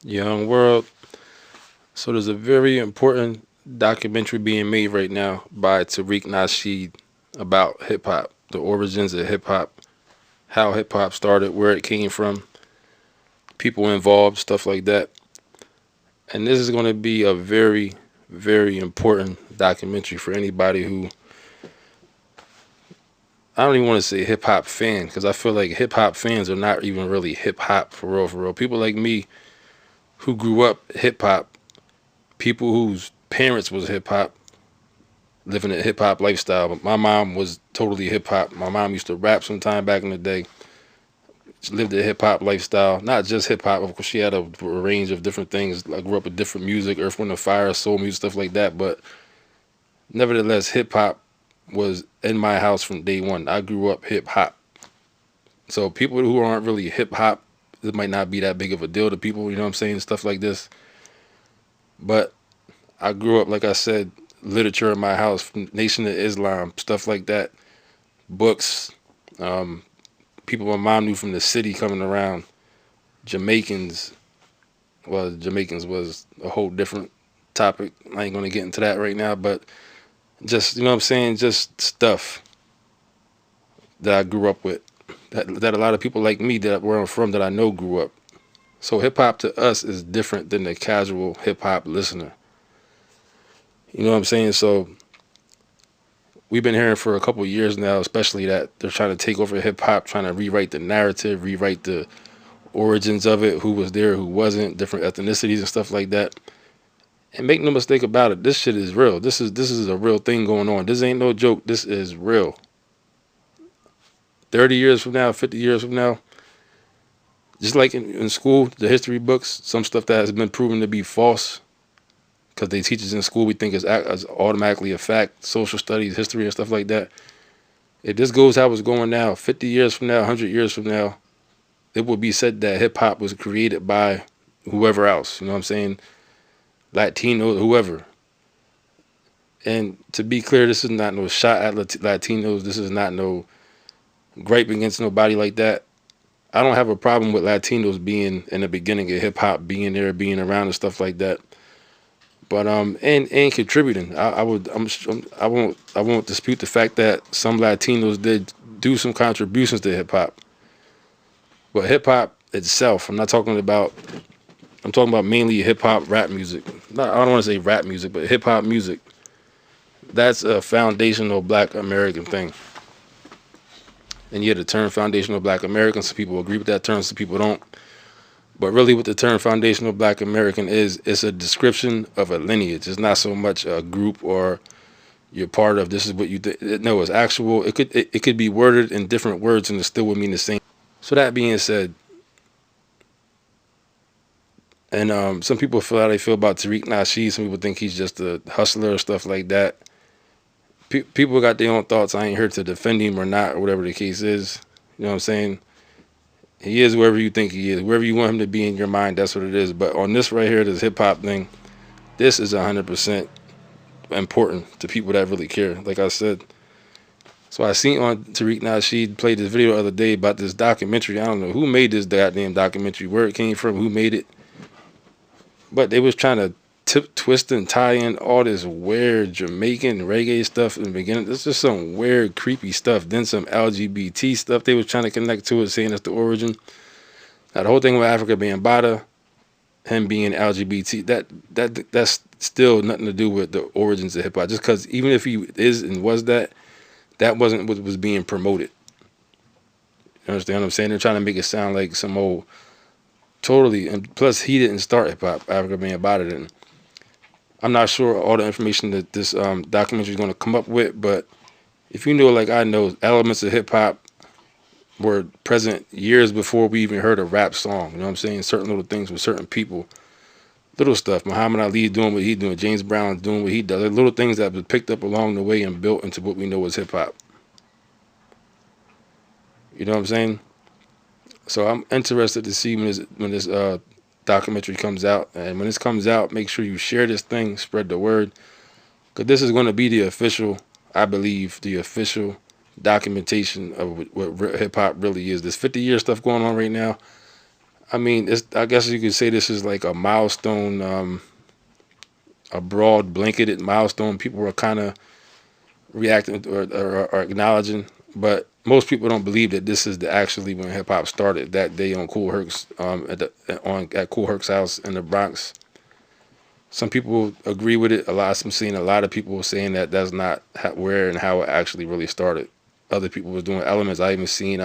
Young World. So there's a very important documentary being made right now by Tariq Nasheed about hip hop, the origins of hip hop, how hip hop started, where it came from, people involved, stuff like that. And this is going to be a very, very important documentary for anybody who, I don't even want to say hip hop fan, because I feel like hip hop fans are not even really hip hop for real, for real. People like me who grew up hip hop, people whose parents was hip hop, living a hip hop lifestyle. But my mom was totally hip hop. My mom used to rap sometime back in the day. She lived a hip hop lifestyle, not just hip hop. Of course, she had a range of different things. I grew up with different music, Earth, Wind, and Fire, soul music, stuff like that. But nevertheless, hip hop was in my house from day one. I grew up hip hop. So people who aren't really hip hop, it might not be that big of a deal to people. You know what I'm saying? Stuff like this. But I grew up, like I said, literature in my house, from Nation of Islam, stuff like that, books, um, people my mom knew from the city coming around, Jamaicans. Well, Jamaicans was a whole different topic. I ain't gonna get into that right now, but just, you know what I'm saying, just stuff that I grew up with, that a lot of people like me, that where I'm from, that I know grew up. So hip hop to us is different than the casual hip hop listener. You know what I'm saying? So we've been hearing for a couple of years now, especially that they're trying to take over hip hop, trying to rewrite the narrative, rewrite the origins of it, who was there, who wasn't, different ethnicities and stuff like that. And make no mistake about it, this shit is real. This is a real thing going on. This ain't no joke. This is real. 30 years from now, 50 years from now, just like in school, the history books, some stuff that has been proven to be false because they teach us in school, we think is automatically a fact. Social studies, history, and stuff like that. If this goes how it's going now, 50 years from now, 100 years from now, it will be said that hip hop was created by whoever else. You know what I'm saying? Latino, whoever. And to be clear, this is not no shot at Latinos. This is not no gripe against nobody like that. I don't have a problem with Latinos being in the beginning of hip hop, being there, being around, and stuff like that. But and contributing. I won't dispute the fact that some Latinos did do some contributions to hip hop. But hip hop itself, I'm talking about mainly hip hop rap music. Not, I don't want to say rap music, but hip hop music. That's a foundational Black American thing. And yeah, the term foundational Black American, some people agree with that term, some people don't. But really, what the term foundational Black American is, it's a description of a lineage. It's not so much a group or you're part of. This is what you think. No, it's actual. It could be worded in different words, and it still would mean the same. So that being said, and some people feel how they feel about Tariq Nasheed. Some people think he's just a hustler or stuff like that. People got their own thoughts. I ain't here to defend him or not, or whatever the case is. You know what I'm saying? He is wherever you think he is. Wherever you want him to be in your mind, that's what it is. But on this right here, this hip hop thing, this is 100% important to people that really care. Like I said. So I seen on Tariq Nasheed played this video the other day about this documentary. I don't know who made this goddamn documentary, where it came from, who made it. But they was trying to twist and tie in all this weird Jamaican reggae stuff in the beginning. This is some weird, creepy stuff. Then some LGBT stuff they was trying to connect to it, saying that's the origin. Now the whole thing with Africa being Bada, him being LGBT, that's still nothing to do with the origins of hip hop. Just because even if he is and was that, that wasn't what was being promoted. You understand what I'm saying? They're trying to make it sound like some old totally. And plus, he didn't start hip hop. Africa being Bada didn't. I'm not sure all the information that this documentary is going to come up with, but if you know, like I know, elements of hip hop were present years before we even heard a rap song. You know what I'm saying? Certain little things with certain people, little stuff. Muhammad Ali doing what he doing, James Brown doing what he does. Like little things that was picked up along the way and built into what we know as hip hop. You know what I'm saying? So I'm interested to see when this documentary comes out, and when this comes out, make sure you share this thing, spread the word. Because this is going to be the official, I believe, the official documentation of what hip hop really is. This 50-year stuff going on right now, I mean, I guess you could say this is like a milestone, a broad blanketed milestone. People are kind of reacting or acknowledging, but most people don't believe that this is actually when hip hop started. That day on Cool Herc's at Cool Herc's house in the Bronx. Some people agree with it. I'm seeing a lot of people saying that that's not where and how it actually really started. Other people was doing elements. I even seen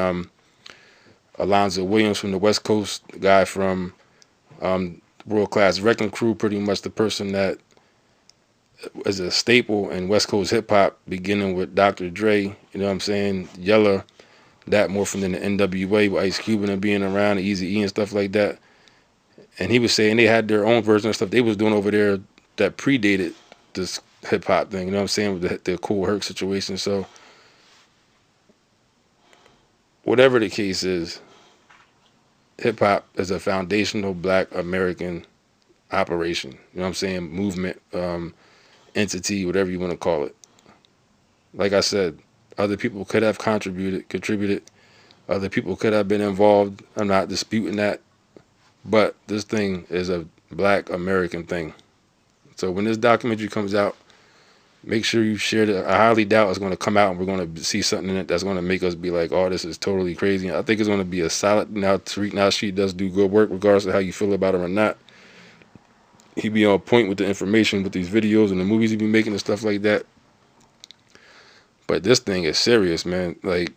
Alonzo Williams from the West Coast, the guy from World Class Wrecking Crew, pretty much the person that is a staple in West Coast hip hop, beginning with Dr. Dre. You know what I'm saying? Yella, that more from the NWA with Ice Cube and them being around, Easy E and stuff like that. And he was saying they had their own version of stuff they was doing over there that predated this hip hop thing. You know what I'm saying? With the Cool Herc situation. So whatever the case is, hip hop is a foundational Black American operation. You know what I'm saying? Movement, entity, whatever you want to call it. Like I said, other people could have contributed. Other people could have been involved. I'm not disputing that. But this thing is a Black American thing. So when this documentary comes out, make sure you share it. I highly doubt it's going to come out and we're going to see something in it that's going to make us be like, oh, this is totally crazy. I think it's going to be a solid. Now, Tariq Nasheed does do good work, regardless of how you feel about him or not. He be on point with the information, with these videos and the movies he be making and stuff like that. But this thing is serious, man. Like,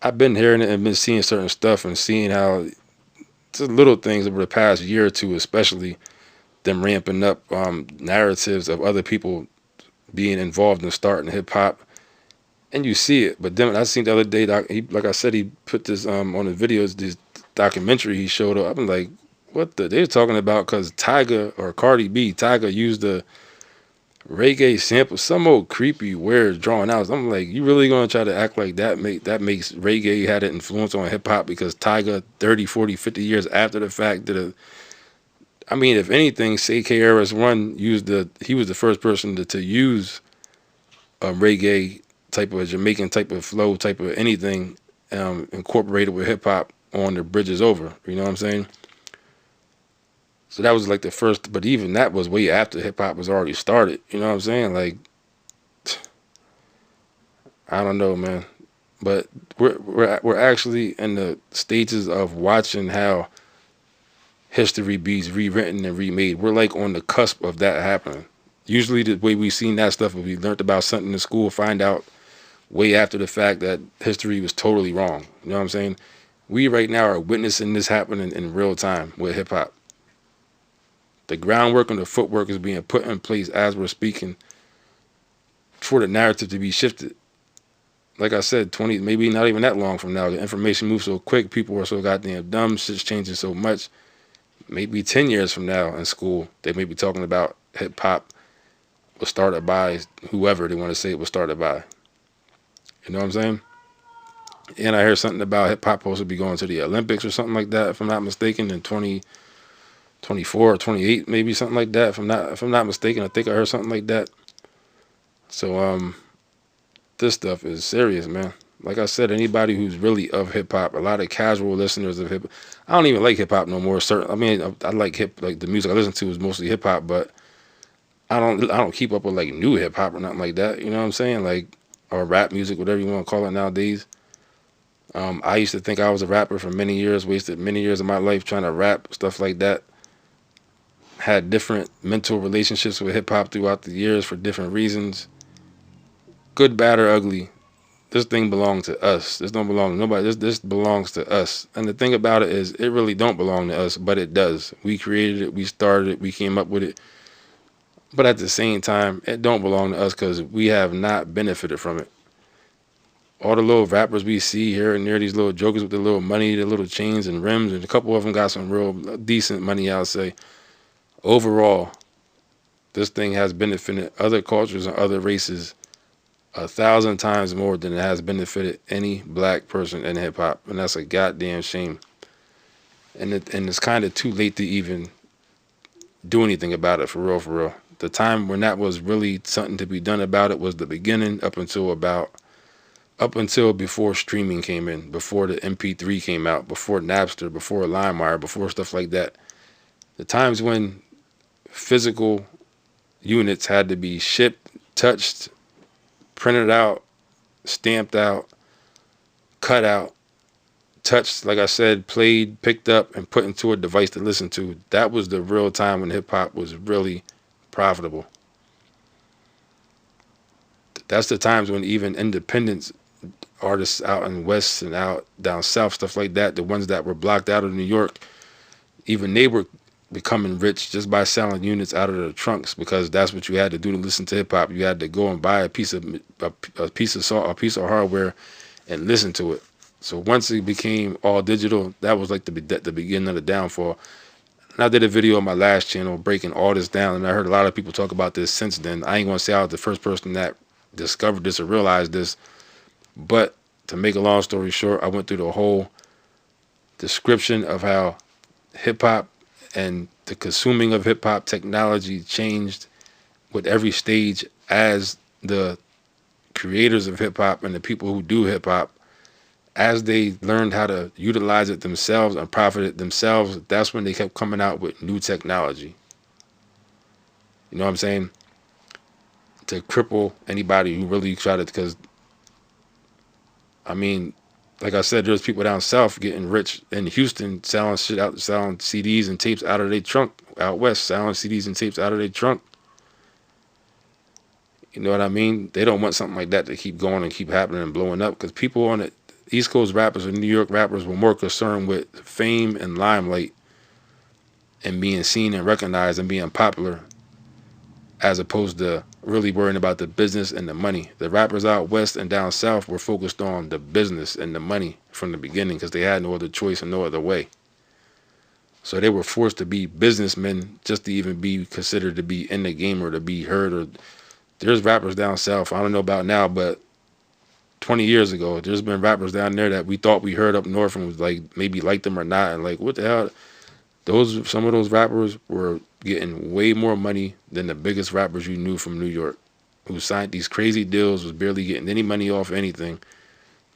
I've been hearing it and been seeing certain stuff and seeing how just little things over the past year or two, especially them ramping up narratives of other people being involved in starting hip hop, and you see it. But then I seen the other day, like I said, he put this on the videos, this documentary he showed up. I'm like, what they're talking about? Because Tyga or Cardi B, Tyga used the reggae sample, some old creepy, weird drawing out. I'm like, you really gonna try to act like that makes reggae had an influence on hip hop because Tyga 30, 40, 50 years after the fact I mean, if anything, say KRS-One he was the first person to use a reggae type of a Jamaican type of flow, type of anything incorporated with hip hop on the Bridges Over. You know what I'm saying? So that was like the first, but even that was way after hip hop was already started. You know what I'm saying? Like, I don't know, man. But we're actually in the stages of watching how history beats rewritten and remade. We're like on the cusp of that happening. Usually the way we've seen that stuff is we learned about something in school, find out way after the fact that history was totally wrong. You know what I'm saying? We right now are witnessing this happening in real time with hip hop. The groundwork and the footwork is being put in place as we're speaking for the narrative to be shifted. Like I said, 20, maybe not even that long from now. The information moves so quick. People are so goddamn dumb. Shit's changing so much. Maybe 10 years from now in school, they may be talking about hip hop was started by whoever they want to say it was started by. You know what I'm saying? And I heard something about hip hop supposed to be going to the Olympics or something like that, if I'm not mistaken, in 2024 or 28, maybe something like that. If I'm not mistaken, I think I heard something like that. So this stuff is serious, man. Like I said, anybody who's really of hip hop, a lot of casual listeners of hip hop. I don't even like hip hop no more. I mean, I like like the music I listen to is mostly hip hop, but I don't keep up with like new hip hop or nothing like that. You know what I'm saying? Like, or rap music, whatever you want to call it nowadays. I used to think I was a rapper for many years, wasted many years of my life trying to rap, stuff like that. Had different mental relationships with hip hop throughout the years for different reasons. Good, bad, or ugly. This thing belongs to us. This don't belong to nobody. This belongs to us. And the thing about it is, it really don't belong to us, but it does. We created it. We started it. We came up with it. But at the same time, it don't belong to us because we have not benefited from it. All the little rappers we see here and there, these little jokers with the little money, the little chains and rims, and a couple of them got some real decent money, I'll say. Overall, this thing has benefited other cultures and other races 1,000 times more than it has benefited any black person in hip hop, and that's a goddamn shame. And it's kind of too late to even do anything about it, for real, for real. The time when that was really something to be done about it was the beginning up until about up until before streaming came in, before the MP3 came out, before Napster, before LimeWire, before stuff like that. The times when physical units had to be shipped, touched, printed out, stamped out, cut out, touched, like I said, played, picked up, and put into a device to listen to. That was the real time when hip hop was really profitable. That's the times when even independent artists out in West and out down South, stuff like that, the ones that were blocked out of New York, even they were becoming rich just by selling units out of their trunks, because that's what you had to do to listen to hip hop. You had to go and buy a piece of a piece of hardware and listen to it. So once it became all digital, that was like the beginning of the downfall. And I did a video on my last channel breaking all this down, and I heard a lot of people talk about this since then. I ain't gonna say I was the first person that discovered this or realized this, but to make a long story short, I went through the whole description of how hip hop and the consuming of hip hop technology changed with every stage as the creators of hip hop and the people who do hip hop, as they learned how to utilize it themselves and profit it themselves. That's when they kept coming out with new technology. You know what I'm saying? To cripple anybody who really tried to, because I mean, like I said, there's people down south getting rich in Houston selling shit out, selling CDs and tapes out of their trunk. Out west, selling CDs and tapes out of their trunk. You know what I mean? They don't want something like that to keep going and keep happening and blowing up, because people on the East Coast rappers and New York rappers were more concerned with fame and limelight and being seen and recognized and being popular, as opposed to really worrying about the business and the money. The rappers out west and down south were focused on the business and the money from the beginning, because they had no other choice and no other way. So they were forced to be businessmen just to even be considered to be in the game or to be heard. Or there's rappers down south, I don't know about now, but 20 years ago, there's been rappers down there that we thought we heard up north and was like, maybe liked them or not, and like, what the hell? Some of those rappers were getting way more money than the biggest rappers you knew from New York, who signed these crazy deals, was barely getting any money off anything.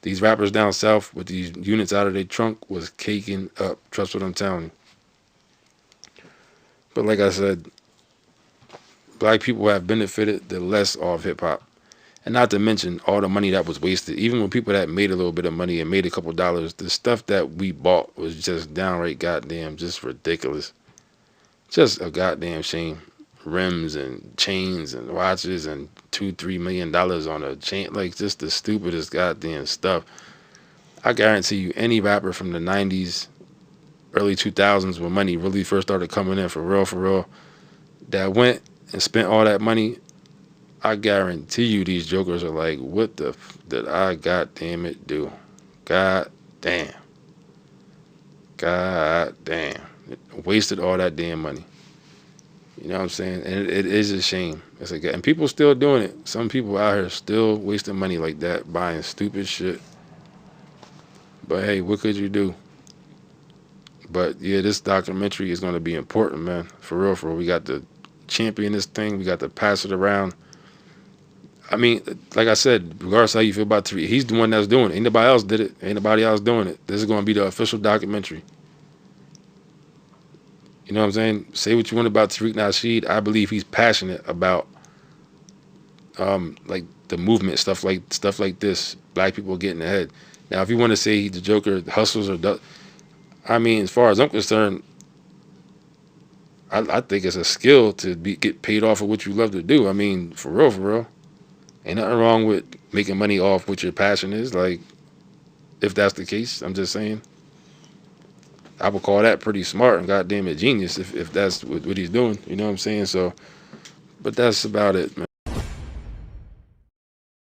These rappers down south with these units out of their trunk was caking up. Trust what I'm telling you. But like I said, black people have benefited the less of hip hop. And not to mention all the money that was wasted. Even when people that made a little bit of money and made a couple dollars, the stuff that we bought was just downright goddamn just ridiculous. Just a goddamn shame. Rims and chains and watches and $2-3 million on a chain. Like, just the stupidest goddamn stuff. I guarantee you, any rapper from the 90s, early 2000s, when money really first started coming in for real, that went and spent all that money, I guarantee you these jokers are like, what the did I goddamn it do? God damn. God damn. Wasted all that damn money. You know what I'm saying? And it is a shame. It's like, and people still doing it. Some people out here still wasting money like that, buying stupid shit. But hey, what could you do? But yeah, this documentary is going to be important, man. For real. We got to champion this thing. We got to pass it around. I mean, like I said, regardless of how you feel about Tariq, he's the one that's doing it. Ain't nobody else did it. Ain't nobody else doing it. This is going to be the official documentary. You know what I'm saying? Say what you want about Tariq Nasheed. I believe he's passionate about like the movement, stuff like this. Black people getting ahead. Now, if you want to say he's the Joker, hustles or I mean, as far as I'm concerned, I think it's a skill to get paid off of what you love to do. I mean, for real. Ain't nothing wrong with making money off what your passion is. Like, if that's the case, I'm just saying. I would call that pretty smart and goddamn it genius if that's what he's doing. You know what I'm saying? So, but that's about it, man.